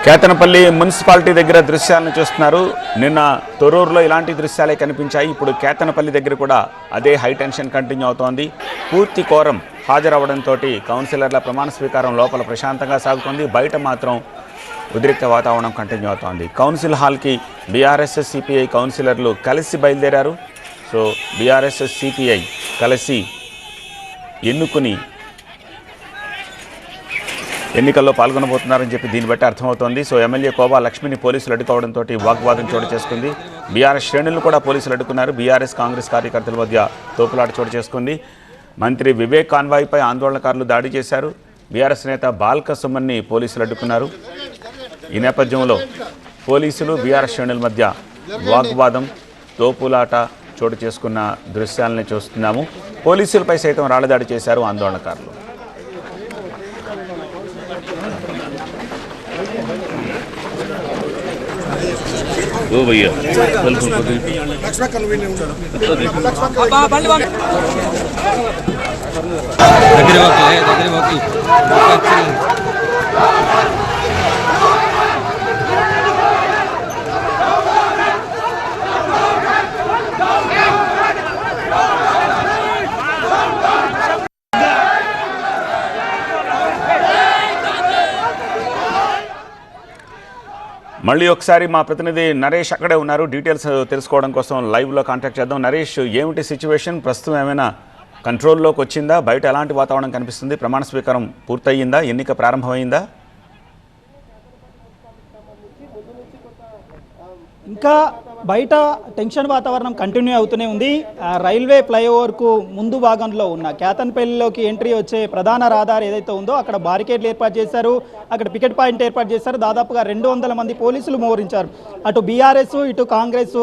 Kethanapalli municipality దగ్గర దృశ్యాలను చూస్తున్నారు. నిన్న తొర్రూరులో ఇలాంటి దృశ్యాలే కనిపించాయి. ఇప్పుడు కేతనపల్లి దగ్గర కూడా అదే హై టెన్షన్ కంటిన్యూ అవుతోంది. పూర్తి కోరం హాజరవడంతో కౌన్సిలర్ల ప్రమాణ స్వీకారం లోపల ప్రశాంతంగా సాగుతోంది. బయట మాత్రం ఉద్రిక్త వాతావరణం కంటిన్యూ అవుతోంది. కౌన్సిల్ హాల్కి బీఆర్ఎస్ఎస్ సిపిఐ కౌన్సిలర్లు కలిసి బయలుదేరారు. సో బీఆర్ఎస్ఎస్ సిపిఐ కలిసి ఎన్నుకుని ఎన్నికల్లో పాల్గొనబోతున్నారని చెప్పి దీన్ని బట్టి అర్థమవుతోంది. సో ఎమ్మెల్యే కోబా లక్ష్మిని పోలీసులు అడ్డుకోవడంతో వాగ్వాదం చోటు చేసుకుంది. బీఆర్ఎస్ శ్రేణులను కూడా పోలీసులు అడ్డుకున్నారు. బీఆర్ఎస్ కాంగ్రెస్ కార్యకర్తల మధ్య తోపులాట చోటు చేసుకుంది. మంత్రి వివేక్ కాన్వాయ్పై ఆందోళనకారులు దాడి చేశారు. బీఆర్ఎస్ నేత బాల్క సుమన్ని పోలీసులు అడ్డుకున్నారు. ఈ నేపథ్యంలో పోలీసులు బీఆర్ఎస్ శ్రేణుల మధ్య వాగ్వాదం తోపులాట చోటు చేసుకున్న దృశ్యాలని చూస్తున్నాము. పోలీసులపై సైతం రాళ్లదాడి చేశారు ఆందోళనకారులు. ओ भैया మళ్ళీ ఒకసారి మా ప్రతినిధి నరేష్ అక్కడే ఉన్నారు. డీటెయిల్స్ తెలుసుకోవడం కోసం లైవ్లో కాంటాక్ట్ చేద్దాం. నరేష్, ఏమిటి సిచ్యువేషన్? ప్రస్తుతం ఏమైనా కంట్రోల్లోకి వచ్చిందా? బయట ఎలాంటి వాతావరణం కనిపిస్తుంది? ప్రమాణ స్వీకారం పూర్తయిందా? ఎన్నిక ప్రారంభమైందా? ఇంకా బయట టెన్షన్ వాతావరణం కంటిన్యూ అవుతూనే ఉంది. రైల్వే ఫ్లైఓవర్కు ముందు భాగంలో ఉన్న కేతన్పల్లిలోకి ఎంట్రీ వచ్చే ప్రధాన రహదారి ఏదైతే ఉందో అక్కడ బారికేడ్లు ఏర్పాటు చేశారు. అక్కడ పికెట్ పాయింట్ ఏర్పాటు చేశారు. దాదాపుగా 200 మంది పోలీసులు మోహరించారు. అటు బీఆర్ఎస్ ఇటు కాంగ్రెస్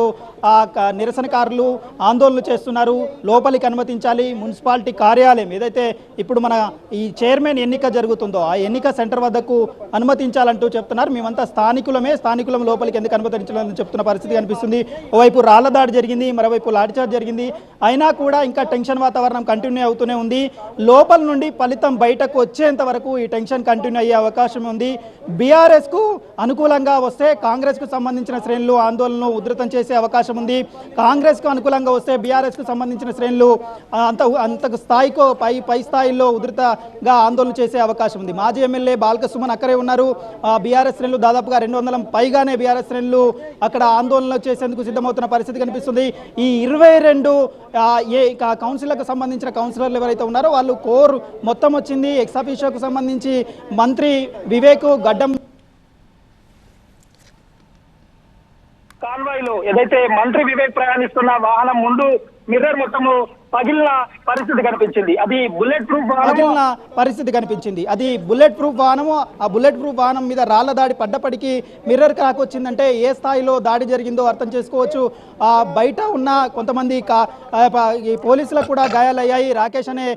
నిరసనకారులు ఆందోళనలు చేస్తున్నారు. లోపలికి అనుమతించాలి. మున్సిపాలిటీ కార్యాలయం ఏదైతే ఇప్పుడు మన ఈ చైర్మన్ ఎన్నిక జరుగుతుందో ఆ ఎన్నిక సెంటర్ వద్దకు అనుమతించాలంటూ చెప్తున్నారు. మేమంతా స్థానికులం లోపలికి ఎందుకు అనుమతించాలని చెప్తున్న పరిస్థితి కనిపిస్తుంది. ఓవైపు రాళ్ల దాడి జరిగింది, మరోవైపు లాఠీచార్జ్ జరిగింది. అయినా కూడా ఇంకా టెన్షన్ వాతావరణం కంటిన్యూ అవుతూనే ఉంది. లోపల నుండి ఫలితం బయటకు వచ్చేంత వరకు ఈ టెన్షన్ కంటిన్యూ అయ్యే అవకాశం ఉంది. బీఆర్ఎస్కు అనుకూలంగా వస్తే కాంగ్రెస్కు సంబంధించిన శ్రేణులు ఆందోళనను ఉధృతం చేసే అవకాశం ఉంది. కాంగ్రెస్కు అనుకూలంగా వస్తే బీఆర్ఎస్కు సంబంధించిన శ్రేణులు అంత స్థాయికో పై స్థాయిలో ఉధృతంగా ఆందోళన చేసే అవకాశం ఉంది. మాజీ ఎమ్మెల్యే బాల్క సుమన్ అక్కడే ఉన్నారు. బీఆర్ఎస్ శ్రేణులు దాదాపుగా 200 పైగానే బీఆర్ఎస్ శ్రేణులు అక్కడ ఆందోళనలు చేసేందుకు సిద్ధమవుతున్న పరిస్థితి కనిపిస్తుంది. ఈ 22 కౌన్సిల్లకు సంబంధించిన కౌన్సిలర్లు ఎవరైతే ఉన్నారో వాళ్ళు కోర్ మొత్తం వచ్చింది. ఎక్సాఫీషియోకు సంబంధించి మంత్రి వివేక్ గడ్డం కాన్వాయ్లో ఏదైతే మంత్రి వివేక్ ప్రయాణిస్తున్న వాహనం ముందు మిర్రర్ మొత్తము పగిలిన పరిస్థితి కనిపించింది. అది బుల్లెట్ ప్రూఫ్ వాహనము. ఆ బుల్లెట్ ప్రూఫ్ వాహనం మీద రాళ్ల దాడి పడ్డప్పటికీ మిర్రర్ క్రాక్ వచ్చిందంటే ఏ స్థాయిలో దాడి జరిగిందో అర్థం చేసుకోవచ్చు. బయట ఉన్న కొంతమంది పోలీసులకు కూడా గాయాలయ్యాయి. రాకేష్ అనే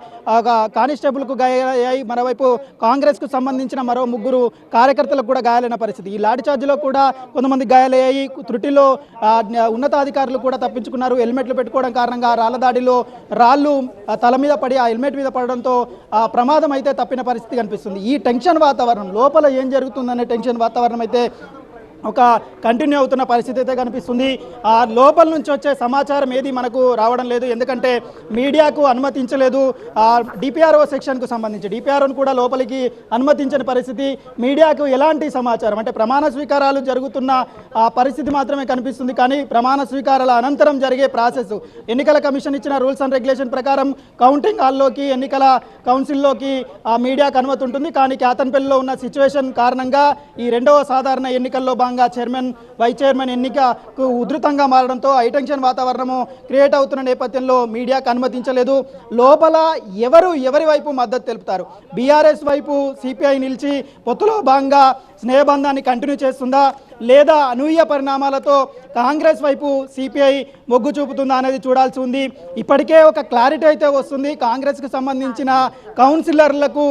కానిస్టేబుల్కు గాయాలయ్యాయి. మరోవైపు కాంగ్రెస్కు సంబంధించిన మరో 3 కార్యకర్తలకు కూడా గాయాలైన పరిస్థితి. ఈ లాఠీ చార్జ్లో కూడా కొంతమంది గాయాలయ్యాయి. త్రుటిలో ఉన్నతాధికారులు కూడా తప్పించుకున్నారు. హెల్మెట్లు పెట్టుకోవడం కారణంగా రాళ్ల దాడిలో రాళ్ళు తల మీద పడి ఆ హెల్మెట్ మీద పడడంతో ప్రమాదం అయితే తప్పిన పరిస్థితి కనిపిస్తుంది. ఈ టెన్షన్ వాతావరణం లోపల ఏం జరుగుతుందనే టెన్షన్ వాతావరణం అయితే ఒక కంటిన్యూ అవుతున్న పరిస్థితి అయితే కనిపిస్తుంది. ఆ లోపల నుంచి వచ్చే సమాచారం ఏది మనకు రావడం లేదు. ఎందుకంటే మీడియాకు అనుమతించలేదు. డిపిఆర్ఓ సెక్షన్కు సంబంధించి డిపిఆర్ఓను కూడా లోపలికి అనుమతించని పరిస్థితి. మీడియాకు ఎలాంటి సమాచారం అంటే ప్రమాణ స్వీకారాలు జరుగుతున్న పరిస్థితి మాత్రమే కనిపిస్తుంది. కానీ ప్రమాణ స్వీకారాల అనంతరం జరిగే ప్రాసెస్ ఎన్నికల కమిషన్ ఇచ్చిన రూల్స్ అండ్ రెగ్యులేషన్ ప్రకారం కౌంటింగ్ హాల్లోకి ఎన్నికల కౌన్సిల్లోకి మీడియాకు అనుమతి ఉంటుంది. కానీ కేతన్పల్లిలో ఉన్న సిచ్యువేషన్ కారణంగా ఈ 2వ సాధారణ ఎన్నికల్లో చైర్మన్ వైస్ చైర్మన్ ఎన్నికకు ఉధృతంగా మారడంతో హైటెన్షన్ వాతావరణము క్రియేట్ అవుతున్న నేపథ్యంలో మీడియాకు అనుమతించలేదు. లోపల ఎవరి వైపు మద్దతు తెలుపుతారు? బీఆర్ఎస్ వైపు సిపిఐ నిలిచి పొత్తులో భాగంగా స్నేహబంధాన్ని కంటిన్యూ చేస్తుందా, లేదా అనూహ్య పరిణామాలతో కాంగ్రెస్ వైపు సిపిఐ మొగ్గు చూపుతుందా అనేది చూడాల్సి ఉంది. ఇప్పటికే ఒక క్లారిటీ అయితే వస్తుంది. కాంగ్రెస్కి సంబంధించిన కౌన్సిలర్లకు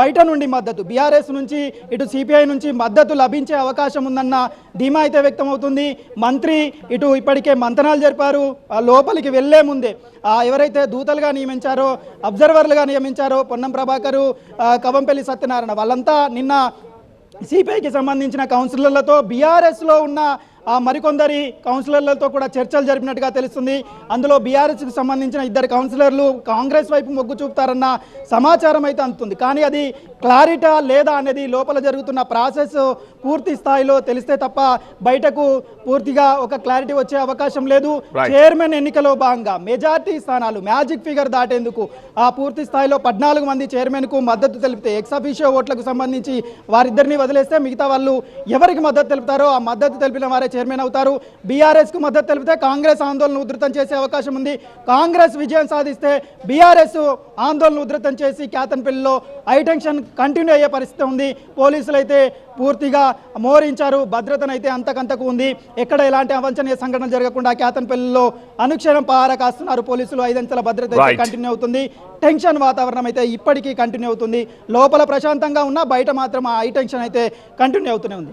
బయట నుండి మద్దతు, బీఆర్ఎస్ నుంచి ఇటు సిపిఐ నుంచి మద్దతు లభించే అవకాశం ఉందన్న ధీమా అయితే వ్యక్తమవుతుంది. మంత్రి ఇటు ఇప్పటికే మంతనాలు జరిపారు. లోపలికి వెళ్లే ముందే ఎవరైతే దూతలుగా నియమించారో, అబ్జర్వర్లుగా నియమించారో పొన్నం ప్రభాకరు, కవంపల్లి సత్యనారాయణ, వాళ్ళంతా నిన్న సిపిఐకి సంబంధించిన కౌన్సిలర్లతో బీఆర్ఎస్లో ఉన్న మరికొందరి కౌన్సిలర్లతో కూడా చర్చలు జరిపినట్టుగా తెలుస్తుంది. అందులో బీఆర్ఎస్కి సంబంధించిన 2 కౌన్సిలర్లు కాంగ్రెస్ వైపు మొగ్గు చూపుతారన్న సమాచారం అయితే అందుతుంది. కానీ అది క్లారిటా లేదా అనేది లోపల జరుగుతున్న ప్రాసెస్ పూర్తి స్థాయిలో తెలిస్తే తప్ప బయటకు పూర్తిగా ఒక క్లారిటీ వచ్చే అవకాశం లేదు. చైర్మన్ ఎన్నికలో భాగంగా మెజార్టీ స్థానాలు మ్యాజిక్ ఫిగర్ దాటేందుకు పూర్తి స్థాయిలో 14 మంది చైర్మన్కు మద్దతు తెలిపితే ఎక్స్ అఫీషియో ఓట్లకు సంబంధించి వారిద్దరిని వదిలేస్తే మిగతా వాళ్ళు ఎవరికి మద్దతు తెలుపుతారో ఆ మద్దతు తెలిపిన వారే చైర్మన్ అవుతారు. బీఆర్ఎస్కు మద్దతు తెలిపితే కాంగ్రెస్ ఆందోళన ఉధృతం చేసే అవకాశం ఉంది. కాంగ్రెస్ విజయం సాధిస్తే బీఆర్ఎస్ ఆందోళన ఉధృతం చేసి కేతన్పల్లిలో హైటెన్షన్ కంటిన్యూ అయ్యే పరిస్థితి ఉంది. పోలీసులు అయితే పూర్తిగా మోహరించారు. భద్రతను అయితే అంతకంతకు ఉంది. ఎక్కడ ఎలాంటి అవాంఛనీయ సంఘటన జరగకుండా కేతన్పల్లిలో అనుక్షణం పహారా కాస్తున్నారు పోలీసులు. 5 అంచెల భద్రత అయితే కంటిన్యూ అవుతుంది. టెన్షన్ వాతావరణం అయితే ఇప్పటికీ కంటిన్యూ అవుతుంది. లోపల ప్రశాంతంగా ఉన్నా బయట మాత్రం ఆ హై టెన్షన్ అయితే కంటిన్యూ అవుతూనే ఉంది.